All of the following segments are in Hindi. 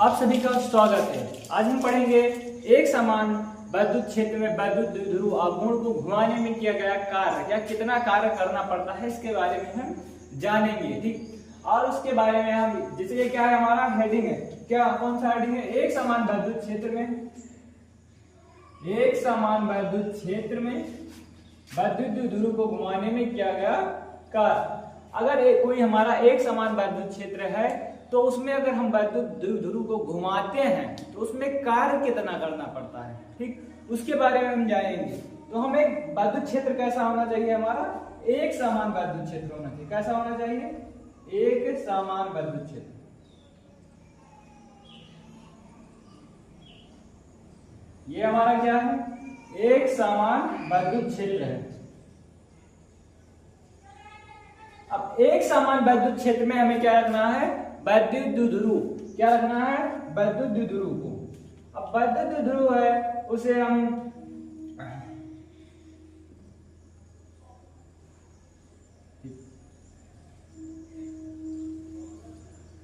आप सभी का स्वागत है। आज हम पढ़ेंगे एक समान वैद्युत क्षेत्र में वैद्युत द्विध्रुव आघूर्ण को घुमाने में किया गया कार्य, या कितना कार्य करना पड़ता है, इसके बारे में हम जानेंगे। ठीक, और उसके बारे में हम जैसे क्या है, हमारा हेडिंग है, क्या कौन सा हेडिंग है? एक समान वैद्युत क्षेत्र में, एक समान वैद्युत क्षेत्र में वैद्युत द्विध्रुव को घुमाने में किया गया कार्य। अगर कोई हमारा एक समान वैद्युत क्षेत्र है तो उसमें अगर हम वैद्युत द्विध्रुव को घुमाते हैं तो उसमें कार्य कितना करना पड़ता है, ठीक, उसके बारे में हम जानेंगे। तो हमें वैद्युत क्षेत्र कैसा होना चाहिए? हमारा एक समान वैद्युत क्षेत्र होना चाहिए। कैसा होना चाहिए? एक समान वैद्युत क्षेत्र। ये हमारा क्या है? एक समान वैद्युत क्षेत्र है। अब एक समान वैद्युत क्षेत्र में हमें क्या रखना है? वैद्युत द्विध्रुव। क्या रखना है? वैद्युत द्विध्रुव को। अब वैद्युत द्विध्रुव है उसे हम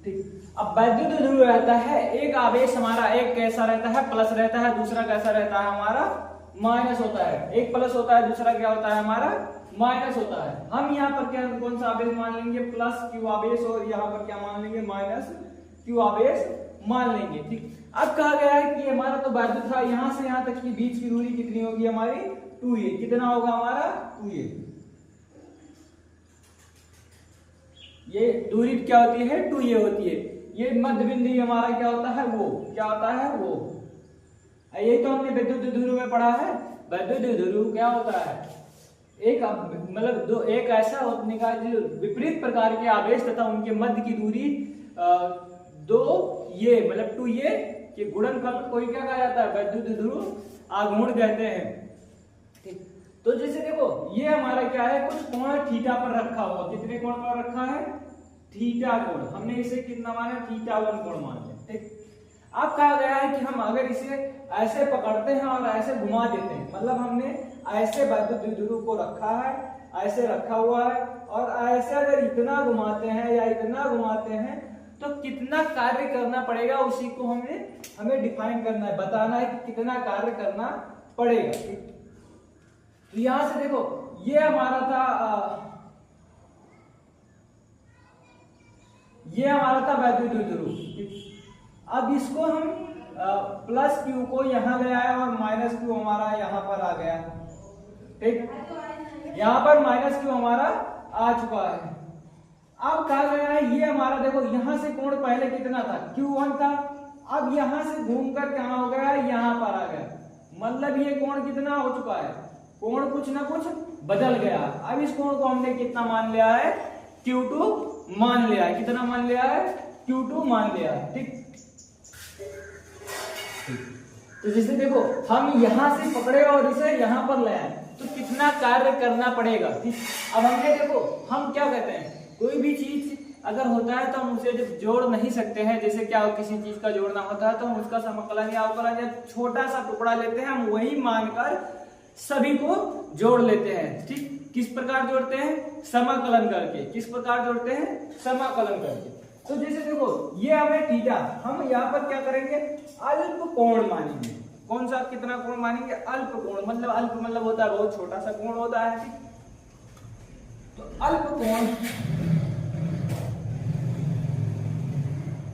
ठीक, अब वैद्युत द्विध्रुव रहता है, एक आवेश हमारा एक कैसा रहता है? प्लस रहता है, दूसरा कैसा रहता है? हमारा माइनस होता है। एक प्लस होता है, दूसरा क्या होता है? हमारा माइनस होता है। हम यहाँ पर क्या कौन सा आवेश मान लेंगे? प्लस क्यू आवेश, और यहाँ पर क्या मान लेंगे? माइनस क्यू आवेश मान लेंगे। ठीक, अब कहा गया है कि हमारा तो वैद्युत था, यहाँ से यहाँ तक की बीच की दूरी कितनी होगी हमारी? 2a। कितना होगा हमारा? 2a। ये दूरी क्या होती है? 2a होती है। ये मध्य बिंदु हमारा क्या होता है? वो क्या होता है? वो ये तो हमने विद्युत द्विध्रुव में पढ़ा है। वैद्युत द्विध्रुव क्या होता है? एक मतलब दो एक ऐसा होने का जो विपरीत प्रकार के आवेश तथा उनके मध्य की दूरी दो ये मतलब 2a के गुणनफल को क्या कहा जाता है? वैद्युत द्विध्रुव आघूर्ण कहते हैं। ठीक, तो जैसे देखो ये हमारा क्या है? कुछ कोण थीटा पर रखा हुआ। कितने कोण पर रखा है? थीटा कोण। हमने इसे कितना माना? θ1 कोण मान लिया। ठीक, अब कहा गया है कि हम अगर इसे ऐसे पकड़ते हैं और ऐसे घुमा देते हैं, मतलब हमने ऐसे वैद्युत द्विध्रुव को रखा है, ऐसे रखा हुआ है, और ऐसे अगर इतना घुमाते हैं या इतना घुमाते हैं तो कितना कार्य करना पड़ेगा, उसी को हमें डिफाइन करना है, बताना है कि कितना कार्य करना पड़ेगा। तो यहां से देखो ये हमारा था वैद्युत द्विध्रुव। अब इसको हम प्लस क्यू को यहां ले आए और माइनस क्यू हमारा यहां पर आ गया। ठीक, यहां पर माइनस क्यू हमारा आ चुका है। अब कहा गया है ये हमारा देखो यहां से कोण पहले कितना था? Q1 था। अब यहां से घूमकर कहां हो गया? यहां पर आ गया। मतलब ये कोण कितना हो चुका है? कोण कुछ ना कुछ बदल गया। अब इस कोण को हमने कितना मान लिया है? Q2 मान लिया है। कितना मान लिया है? Q2 मान लिया है। ठीक, तो जैसे देखो हम यहां से पकड़े और इसे यहां पर ले आए तो कितना कार्य करना पड़ेगा। ठीक, अब हमने देखो हम क्या कहते हैं, कोई भी चीज अगर होता है तो हम उसे जब जोड़ नहीं सकते हैं, जैसे क्या किसी चीज का जोड़ना होता है तो हम उसका समाकलन या अवकलन या छोटा सा टुकड़ा लेते हैं, हम वही मानकर सभी को जोड़ लेते हैं। ठीक, किस प्रकार जोड़ते हैं? समाकलन करके। किस प्रकार जोड़ते हैं? समाकलन करके। तो जैसे देखो ये हमें थीटा, हम यहाँ पर क्या करेंगे? अल्प कोण मानेंगे। कौन सा? कितना कोण मानेंगे? अल्प कोण। मतलब अल्प मतलब होता है बहुत छोटा सा कोण होता है। ठीक, तो अल्प कोण,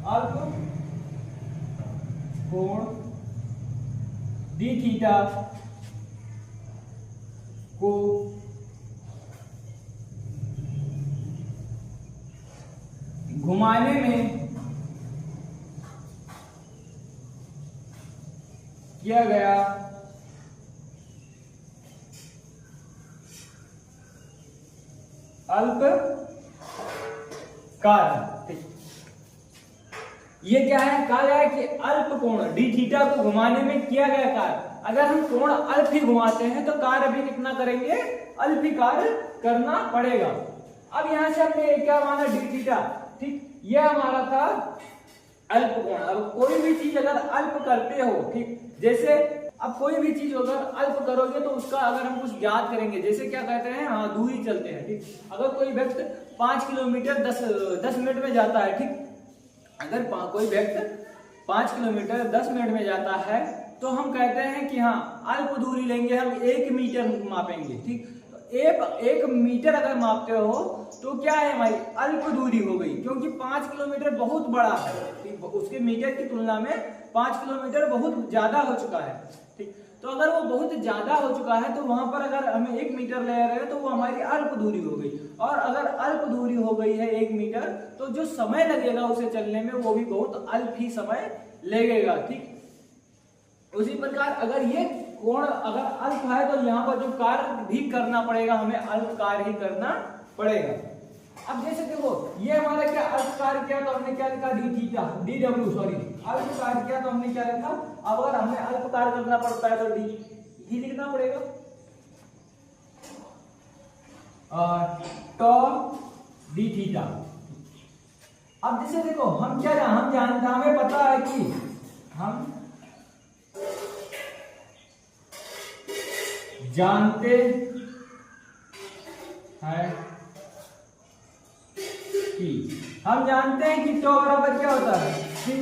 अल्प कोण डी थीटा को घुमाने में किया गया अल्प कार्य। ये क्या है? कहा गया है कि अल्प कोण डी थीटा को घुमाने में किया गया कार्य। अगर हम कोण अल्प ही घुमाते हैं तो कार्य भी कितना करेंगे? अल्प ही कार्य करना पड़ेगा। अब यहां से हमने क्या माना? D theta. ठीक, यह हमारा था अल्प कोण। अब कोई भी चीज अगर अल्प करते हो, ठीक, जैसे अब कोई भी चीज अगर अल्प करोगे तो उसका अगर हम कुछ याद करेंगे, जैसे क्या कहते हैं, हाँ दूरी चलते हैं, ठीक। अगर कोई व्यक्ति 5 किलोमीटर 10 मिनट में जाता है, ठीक। अगर कोई व्यक्ति 5 किलोमीटर 10 मिनट में जाता है तो हम कहते हैं कि हाँ अल्प दूरी लेंगे, हम 1 मीटर मापेंगे। ठीक, तो 1 मीटर अगर मापते हो तो क्या है हमारी अल्प दूरी हो गई, क्योंकि 5 किलोमीटर बहुत बड़ा है। ठीक, उसके मीटर की तुलना में 5 किलोमीटर बहुत ज्यादा हो चुका है। ठीक, तो अगर वो बहुत ज्यादा हो चुका है तो वहां पर अगर हमें 1 मीटर ले रहे हैं तो वो हमारी अल्प दूरी हो गई। और अगर अल्प दूरी हो गई है 1 मीटर तो जो समय लगेगा उसे चलने में वो भी बहुत अल्प ही समय लगेगा। ठीक, उसी प्रकार अगर ये कोण अगर अल्प है तो यहाँ पर जो कार्य भी करना पड़ेगा हमें अल्प कार्य ही करना पड़ेगा। अब जैसे देखो ये हमारा क्या अल्प कार्य किया तो हमने क्या लिखा D theta D W sorry अल्प कार्य किया तो हमने क्या लिखा। अब अगर हमें अल्प कार्य करना पड़ता है तो डी ही लिखना पड़ेगा। टॉ डी थीटा। अब जैसे देखो हम क्या हम जानते हमें पता है कि हम जानते हैं कि हम जानते हैं कि टॉ बराबर क्या होता है पी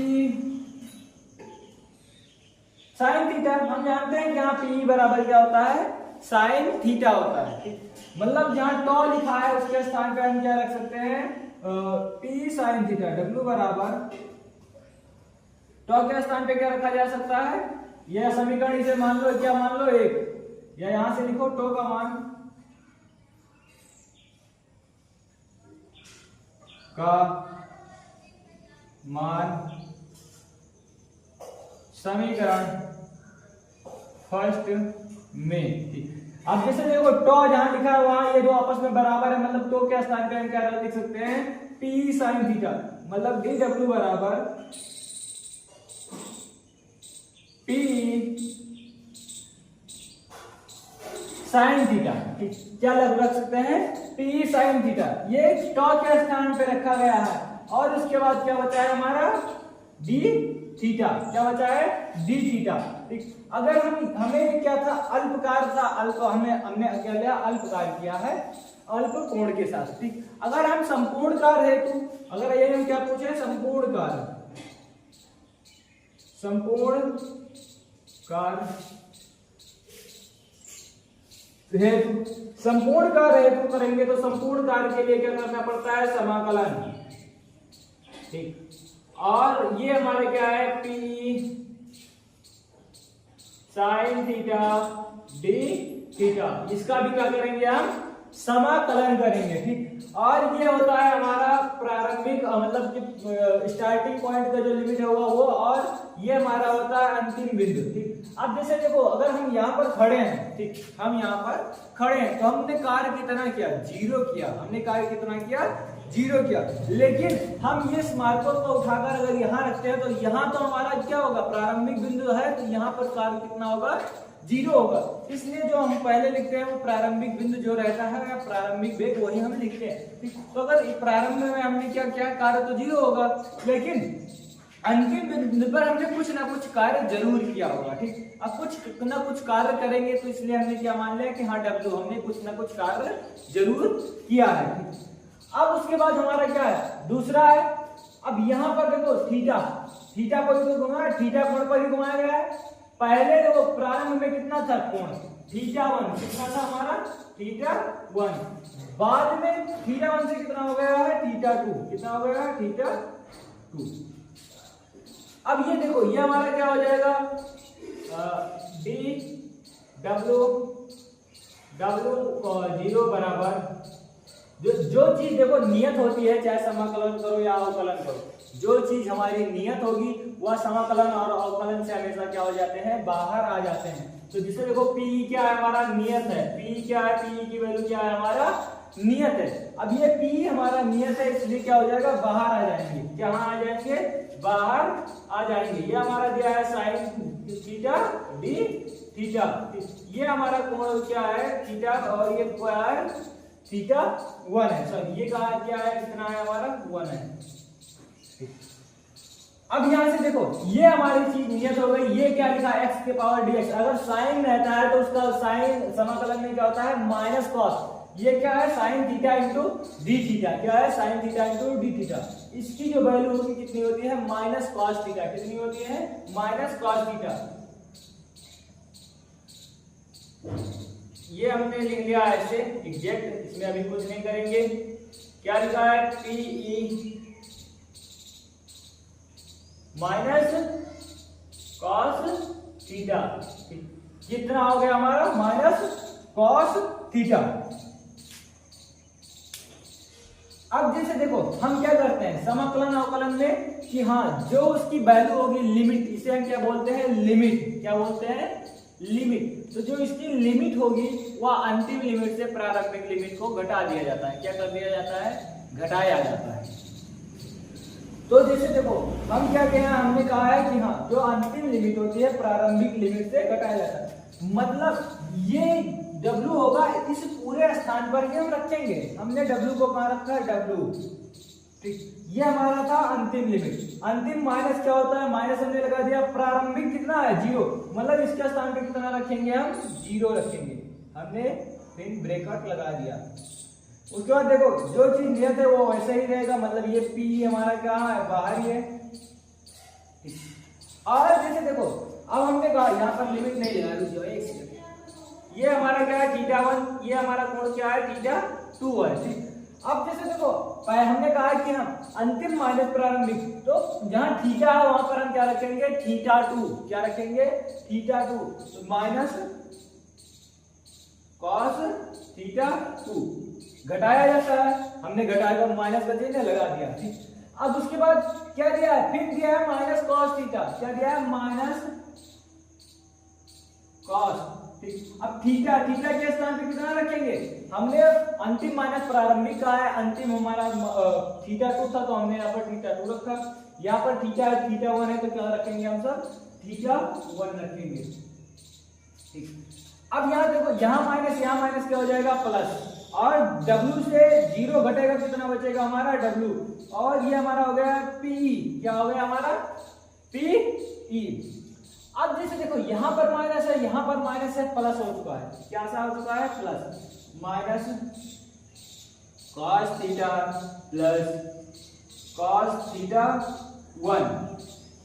साइन थीटा। हम जानते हैं कि यहाँ पी बराबर क्या होता है साइन थीटा होता है। मतलब जहां टॉ लिखा है उसके स्थान पे हम क्या रख सकते हैं पी साइन थीटा। डब्ल्यू बराबर टॉ के स्थान पे क्या रखा जा सकता है, यह समीकरण इसे मान लो क्या मान लो 1, या यहां से लिखो टॉ का मान समीकरण फर्स्ट में। ठीक, अब जैसे देखो टॉ जहां लिखा है वहां ये दो आपस में बराबर है, मतलब टॉ के स्थान पे हम क्या लिख सकते हैं पी साइन थीटा। मतलब डी डब्ल्यू बराबर पी साइन थीटा। क्या रख सकते हैं पी साइन थीटा। ये टॉ के स्थान पे रखा गया है और उसके बाद क्या बचा है हमारा डी थीटा। क्या बचा है डी थीटा। ठीक, अगर हमें क्या था अल्पकार था, अल्प हमने क्या लिया अल्पकार किया है अल्प कोण के साथ। ठीक, अगर हम संपूर्ण कार हेतु अगर ये हम क्या पूछे संपूर्ण कार संपूर्ण कार्य हेतु करेंगे तो संपूर्ण कार्य के लिए क्या करना पड़ता है समाकलन। ठीक, और ये हमारे क्या है P sine theta D theta, इसका भी क्या करेंगे हम समाकलन करेंगे। ठीक, और ये होता है हमारा प्रारंभिक मतलब स्टार्टिंग पॉइंट का जो लिमिट होगा वो, और ये हमारा होता है अंतिम बिंदु। ठीक, अब जैसे देखो अगर हम यहाँ पर खड़े हैं, ठीक हम यहाँ पर खड़े हैं तो हमने कार्य कितना किया जीरो किया, हमने कार्य कितना किया जीरो किया। लेकिन हम ये स्मारकों को उठाकर अगर यहाँ रखते हैं तो यहाँ तो हमारा क्या होगा प्रारंभिक बिंदु है तो यहाँ पर कार्य कितना होगा जीरो होगा। इसलिए जो हम पहले लिखते हैं वो प्रारंभिक बिंदु जो रहता है या प्रारंभिक वेग वही हम लिखते हैं। ठीक, तो अगर प्रारंभ में हमने क्या किया कार्य तो जीरो होगा, लेकिन अंतिम बिंदु पर हमने कुछ ना कुछ कार्य जरूर किया होगा। ठीक, अब कुछ ना कुछ कार्य करेंगे तो इसलिए हमने क्या मान लिया कि हाँ डब्ल्यू हमने कुछ ना कुछ कार्य जरूर किया है। अब उसके बाद हमारा क्या है दूसरा है, अब यहाँ पर देखो थीटा पर तो घुमा थीटा कोण पर ही घुमाया गया है। पहले देखो प्रारंभ में कितना था कोण थीटा 1 कितना था हमारा थीटा 1, बाद में थीटा 1 से कितना हो गया है थीटा 2, कितना हो गया है थीटा 2। अब ये देखो ये हमारा क्या हो जाएगा डी डब्ल्यू जीरो बराबर जो चीज देखो नियत होती है चाहे समाकलन करो या अवकलन करो, जो चीज हमारी नियत होगी वह समाकलन और अवकलन से हमेशा क्या हो जाते हैं बाहर आ जाते हैं। तो जिसे देखो P क्या है हमारा नियत है, P क्या है P की वैल्यू क्या है हमारा नियत है। अब ये P हमारा नियत है इसलिए क्या हो जाएगा बाहर आ जाएंगे, क्या आ जाएंगे बाहर आ जाएंगे। ये हमारा दिया है साइन थीटा डी थीटा, ये हमारा कोण क्या है थीटा और ये क्या है थीटा 1 है, सॉरी ये कहा क्या है कितना है हमारा 1 है। अब यहां से देखो ये हमारी चीज नियत हो गई, ये क्या लिखा x के पावर dx। अगर साइन रहता है तो उसका साइन समाकलन में क्या होता है माइनस कॉस, ये क्या है sine theta into D theta, क्या है sine theta into D theta. इसकी जो वैल्यू होगी कितनी होती है माइनस कॉस थीटा, कितनी होती है माइनस कॉस थीटा। ये हमने लिख लिया ऐसे एग्जैक्ट, इसमें अभी कुछ नहीं करेंगे। क्या लिखा है P E minus cos theta, कितना हो गया हमारा माइनस कॉस थीटा। अब जैसे देखो हम क्या करते हैं समाकलन अवकलन में कि हाँ जो उसकी वैल्यू होगी लिमिट, इसे हम क्या बोलते हैं लिमिट, क्या बोलते हैं लिमिट। तो जो इसकी लिमिट होगी वह अंतिम लिमिट से प्रारंभिक लिमिट को घटा दिया जाता है। क्या कर दिया जाता है घटाया जाता है। तो जैसे देखो हम क्या कहें हमने कहा है कि हाँ जो अंतिम लिमिट होती है प्रारंभिक लिमिट से घटाया जाता है। मतलब ये W होगा इस पूरे स्थान पर ही हम रखेंगे। हमने W को कहाँ रखा है W, ठीक। ये हमारा था अंतिम लिमिट। अंतिम माइनस क्या होता है माइनस हमने लगा दिया, प्रारंभिक कितना है 0, मतलब इसके स्थान पे कितना रखेंगे हम 0 रखेंगे। हमने फिर ब्रैकेट लगा दिया। उसके बाद देखो जो चीज नियत है वो वैसे ही रहेगा, मतलब ये P हमारा क्या है बाहर ही है। और जैसे देखो अब हमने कहा यहाँ पर लिमिट नहीं लेना, रुको एक सेकंड। ये हमारा क्या है θ1, ये हमारा कोण क्या है θ2 है, ठीक। अब जैसे देखो हमने कहा कि हम अंतिम माइनस प्रारंभिक, तो जहां थीटा है वहां पर हम क्या रखेंगे θ2, क्या रखेंगे θ2, तो माइनस कॉस θ2 घटाया जाता है। हमने घटाया माइनस का चिन्ह लगा दिया, ठीक। अब उसके बाद क्या दिया है फिर दिया है माइनस कॉस थीटा, क्या दिया है माइनस कॉस, ठीक। अब थीटा के स्थान पे कितना रखेंगे, हमने अंतिम माइनस प्रारंभिक का है, अंतिम हमारा θ2 था तो हमने यहाँ पर θ2 रखा। यहाँ पर θ1 है तो क्या रखेंगे हम सब θ1 रखेंगे, ठीक। अब यहाँ देखो यहाँ माइनस क्या हो जाएगा प्लस, और W से 0 घटेगा कितना बचेगा हमारा W, और ये हमारा हो गया PE, क्या हो गया हमारा PE। अब जैसे देखो यहाँ पर माइनस है यहाँ पर माइनस है, प्लस हो चुका है, क्या सा हो चुका है plus, minus cos theta plus cos theta 1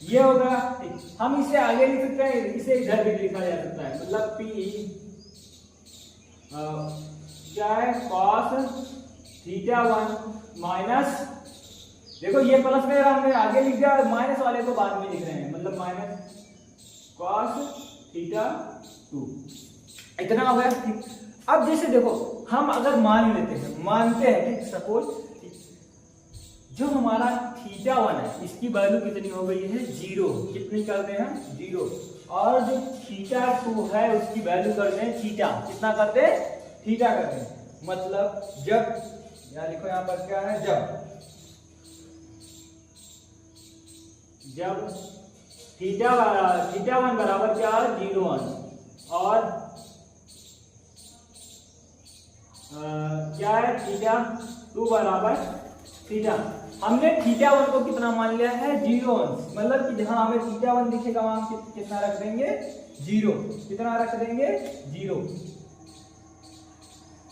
ये होगा, ठीक। हम इसे आगे लिख सकते हैं, इसे इधर भी लिखा जा सकता है, मतलब PE क्या है cos थीटा 1 माइनस, देखो ये प्लस में हमने आगे लिख दिया, माइनस वाले को बाद में लिख रहे हैं, मतलब माइनस cos थीटा 2, इतना हो गया, ठीक। अब जैसे देखो हम अगर मानते हैं ठीक, सपोज जो हमारा θ1 है इसकी वैल्यू कितनी हो गई है 0, कितनी करते हैं 0, और जो θ2 है उसकी वैल्यू करते हैं थीटा, कितना करते हैं थीटा करते हैं। मतलब जब यहाँ लिखो यहाँ पर क्या है जब θ1 बराबर क्या है 0 और क्या है θ2 बराबर थीटा, हमने θ1 को कितना मान लिया है 0, मतलब कि जहां हमें θ1 दिखेगा वहां कितना रख देंगे 0, कितना रख देंगे 0।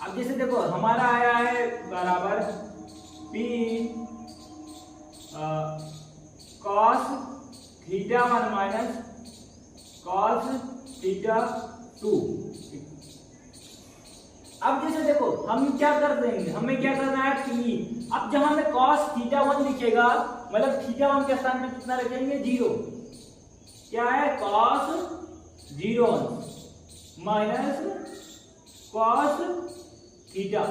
अब जैसे देखो हमारा आया है बराबर P cos θ1 माइनस cos θ2। अब जैसे देखो हम क्या कर देंगे, हमें क्या करना है P, अब जहां हमें cos θ1 दिखेगा मतलब θ1 के स्थान में कितना रखेंगे 0, क्या है cos 0 माइनस cos थीटा।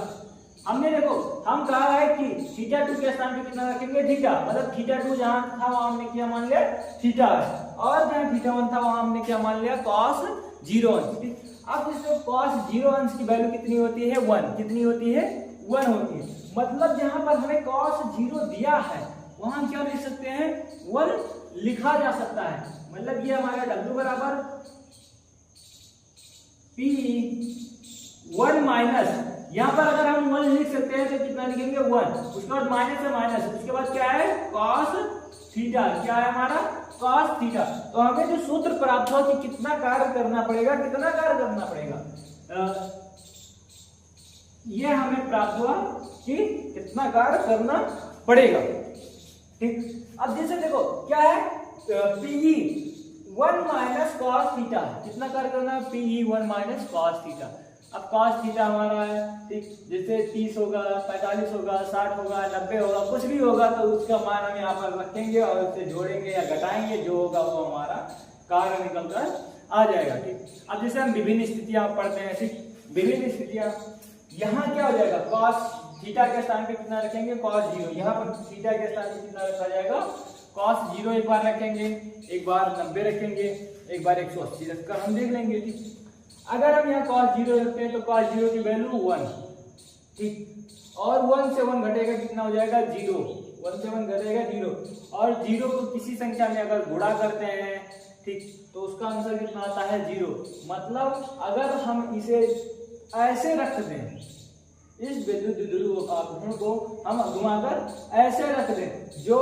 हमने देखो हम कहा है कि θ2 के स्थान पे कितना रखेंगे थीटा, मतलब θ2 जहां था वहां हमने क्या मान लिया थीटा, और जहां θ1 था वहां हमने क्या मान लिया cos 0। अब इसमें cos 0 की वैल्यू कितनी होती है 1, कितनी होती है 1 होती है। मतलब जहां पर हमें cos 0 दिया है वहां हम क्या लिख सकते हैं 1 लिखा जा सकता है। मतलब ये हमारा W बराबर P 1 माइनस, यहाँ पर अगर हम 1 लिख सकते हैं तो कितना लिखेंगे 1, उसके बाद माइनस है माइनस, उसके बाद क्या है cos थीटा, क्या है हमारा cos थीटा। तो हमें जो सूत्र प्राप्त हुआ कि कितना कार्य करना पड़ेगा ये हमें प्राप्त हुआ कि कितना कार्य करना पड़ेगा। ठीक, अब जैसे देखो क्या है, पीई 1 माइनस कॉस थीटा, कितना कार्य करना है, पीई 1 माइनस कॉस थीटा। अब कॉस थीटा हमारा है, ठीक, जैसे 30 होगा, 45 होगा, 60 होगा, 90 होगा, कुछ भी होगा तो उसका मान हम यहाँ पर रखेंगे और उससे जोड़ेंगे या घटाएंगे, जो होगा वो हमारा कार्य निकल कर आ जाएगा। ठीक, अब जैसे हम विभिन्न स्थितियां पढ़ते हैं, ठीक, विभिन्न स्थितियां, यहाँ क्या हो जाएगा, कॉस थीटा के स्थान पे कितना रखेंगे, कॉस 0, यहाँ पर थीटा के स्थान पे कितना रखा जाएगा, कॉस 0 एक बार रखेंगे, एक बार 90 रखेंगे, एक बार 180 रखकर हम देख लेंगे। ठीक, अगर हम यहाँ cos 0 रखते हैं तो cos 0 की वैल्यू 1, ठीक, और 1 से 1 घटेगा कितना हो जाएगा 0, 1 से 1 घटेगा 0, और 0 को किसी संख्या में अगर गुणा करते हैं, ठीक, तो उसका आंसर कितना आता है 0। मतलब अगर हम इसे ऐसे रख दें, इस विद्युत द्विध्रुव को हम घुमाकर ऐसे रख दें, जो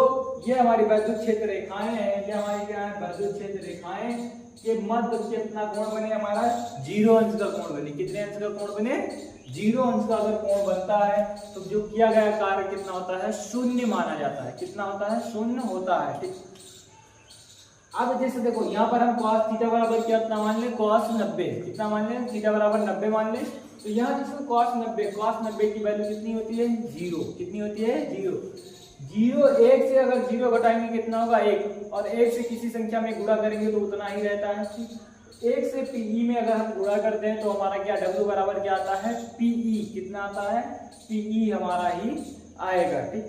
ये हमारी विद्युत क्षेत्र रेखाएं हैं, ये हमारी क्या है, विद्युत क्षेत्र रेखाएं के मध्य कितना कोण बने, हमारा 0 अंश का कोण बने। कितने अंश का कोण बने, 0 अंश का अगर कोण बनता है तो जो किया गया कार्य कितना होता है, शून्य माना जाता है। कितना होता है, शून्य होता है। ठीक, अब जैसे देखो यहाँ पर हम cos थीटा बराबर कितना मान ले, cos 90, कितना मान ले, थीटा बराबर 90 मान ले, तो यहाँ जिसमें cos 90 की वैल्यू कितनी होती है 0, कितनी होती है 0, 1 से अगर 0 घटाएंगे कितना होगा 1, और 1 से किसी संख्या में गुणा करेंगे तो उतना ही रहता है। 1 से पीई में अगर हम गुणा करते हैं तो हमारा क्या W बराबर क्या आता है, पीई, कितना आता है, पीई हमारा ही आएगा। ठीक,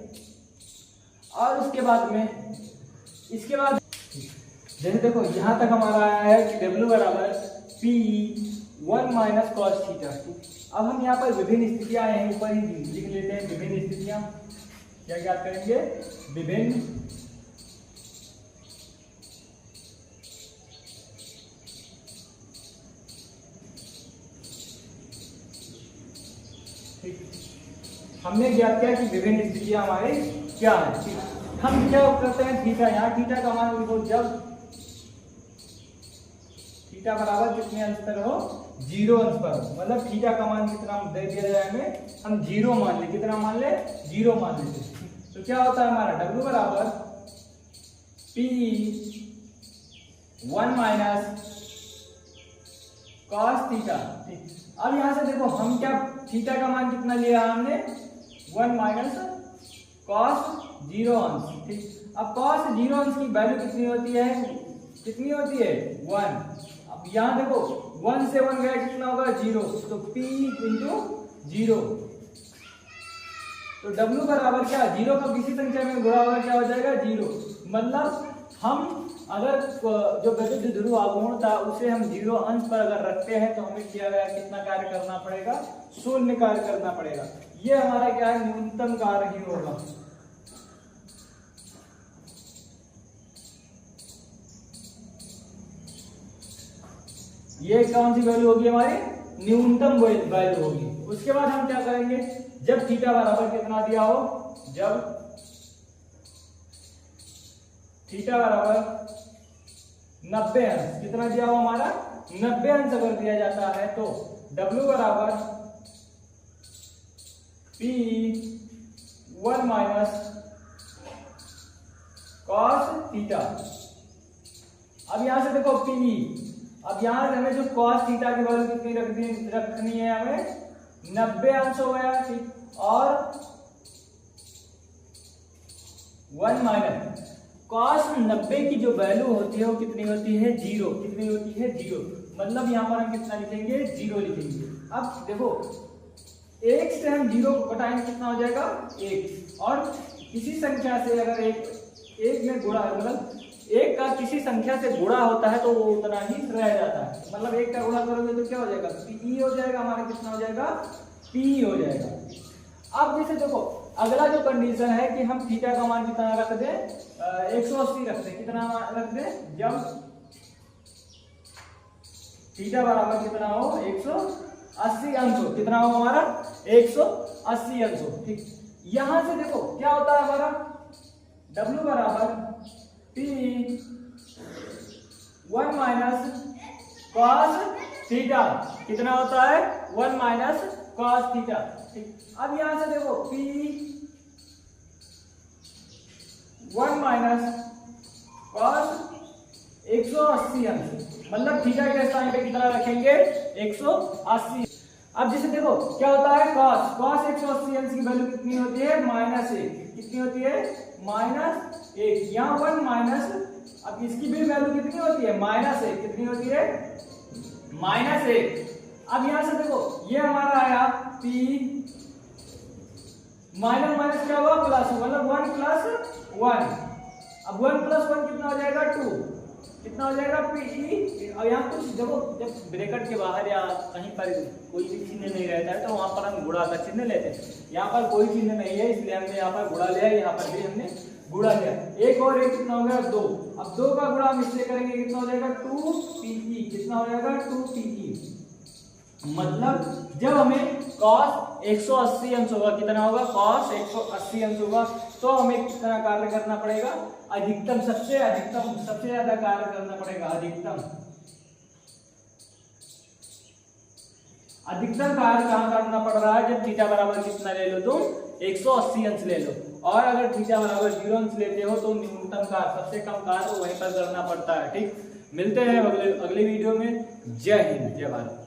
और उसके बाद में, इसके बाद जैसे देखो यहाँ तक हमारा आया है कि W बराबर पीई 1 माइनस कॉस थीटा। अब हम यहाँ पर विभिन्न स्थितियां आए हैं, ऊपर ही लिख लेते हैं विभिन्न स्थितियां। क्या क्या करेंगे, विभिन्न हमने ज्ञात किया कि विभिन्न स्थितियां हमारे क्या है। हम क्या करते हैं, थीटा, यहाँ थीटा का मान लिखो, जब थीटा बराबर कितने अंश पर हो, 0 अंश पर हो, मतलब थीटा का मान कितना दे दिया जाए हमें, हम 0 मान ले, कितना मान ले, 0 मान लेते। तो क्या होता है हमारा W बराबर P 1 माइनस cos थीटा। अब यहां से देखो हम क्या, थीटा का मान कितना लिया हमने, 1 माइनस cos 0 अंश। ठीक, अब cos 0 अंश की वैल्यू कितनी होती है, कितनी होती है 1। अब यहाँ देखो 1 से 1 गया कितना होगा 0, तो P इंटू 0, तो W बराबर क्या, 0 का किसी संख्या में गुणा होगा क्या हो जाएगा 0। मतलब हम अगर जो विद्युत द्विध्रुव आघूर्ण था उसे हम 0 अंश पर अगर रखते हैं तो हमें किया गया कितना कार्य करना पड़ेगा, शून्य कार्य करना पड़ेगा। ये हमारा क्या है, न्यूनतम कार्य ही होगा। ये कौन सी वैल्यू होगी हमारी, न्यूनतम वैल्यू होगी। उसके बाद हम क्या करेंगे, जब थीटा बराबर कितना दिया हो, जब थीटा बराबर 90 अंश, कितना दिया हो हमारा 90 अंश अगर दिया जाता है तो W बराबर P 1 माइनस cos थीटा। अब यहां से देखो P, अब यहां से हमें जो cos थीटा की वैल्यू कितनी रखनी है, हमें 90 अंश हो गया। ठीक, और 1 माइनस cos 90 की जो वैल्यू होती है वो कितनी होती है 0, कितनी होती है 0। मतलब यहां पर हम कितना लिखेंगे 0 लिखेंगे। अब देखो 1 से हम 0 को घटाएंगे कितना हो जाएगा 1, और किसी संख्या से अगर एक में गुणा, मतलब 1 का किसी संख्या से गुणा होता है तो वो उतना ही रह जाता है। मतलब 1 का गुणा करोगे तो क्या हो जाएगा, P हो जाएगा हमारा, कितना हो जाएगा P हो जाएगा। अब जैसे देखो अगला जो कंडीशन है कि हम थीटा का मान कितना रख दें, 180 रख दें। कितना रख दें, जब थीटा बराबर कितना हो 180 अंश हो, कितना हो हमारा 180 अंश हो। ठीक, यहां से देखो क्या होता है हमारा W बराबर P 1 माइनस cos थीटा, कितना होता है 1 माइनस cos थीटा। ठीक, अब यहां से देखो P 1 माइनस cos 180 अंश, मतलब थीटा के स्थान पे कितना रखेंगे 180। अब जैसे देखो क्या होता है cos 180 अंश की वैल्यू कितनी होती है -1, कितनी होती है -1, यहाँ 1 माइनस, अब इसकी भी वैल्यू कितनी होती है -1, कितनी होती है -1। अब यहां से देखो ये हमारा आया P माइनस माइनस क्या हुआ प्लस, मतलब 1 प्लस 1, अब 1 प्लस 1 कितना हो जाएगा 2, कितना हो जाएगा PE। और यहाँ कुछ देखो जब ब्रैकेट के बाहर या कहीं पर कोई भी चिन्ह नहीं रहता है तो वहां पर हम गुणा का चिन्ह लेते हैं, यहाँ पर कोई चिन्ह नहीं है इसलिए हमने यहाँ पर गुणा लिया, यहाँ पर भी हमने गुणा लिया। एक और एक कितना हो गया 2, अब 2 का गुणा हम इससे करेंगे कितना हो जाएगा 2PE, कितना हो जाएगा 2PE। मतलब जब हमें cos 180 अंश होगा, कितना होगा cos 180 अंश होगा, तो हमें कितना कार्य करना पड़ेगा अधिकतम, सबसे ज्यादा कार्य करना पड़ेगा अधिकतम कार्य कहां करना पड़ रहा है, जब थीटा बराबर कितना ले लो तुम 180 अंश ले लो, और अगर थीटा बराबर 0 अंश लेते हो तो न्यूनतम कार्य, सबसे कम कार्य वहीं पर करना पड़ता है। ठीक, मिलते हैं अगले वीडियो में। जय हिंद, जय भारत।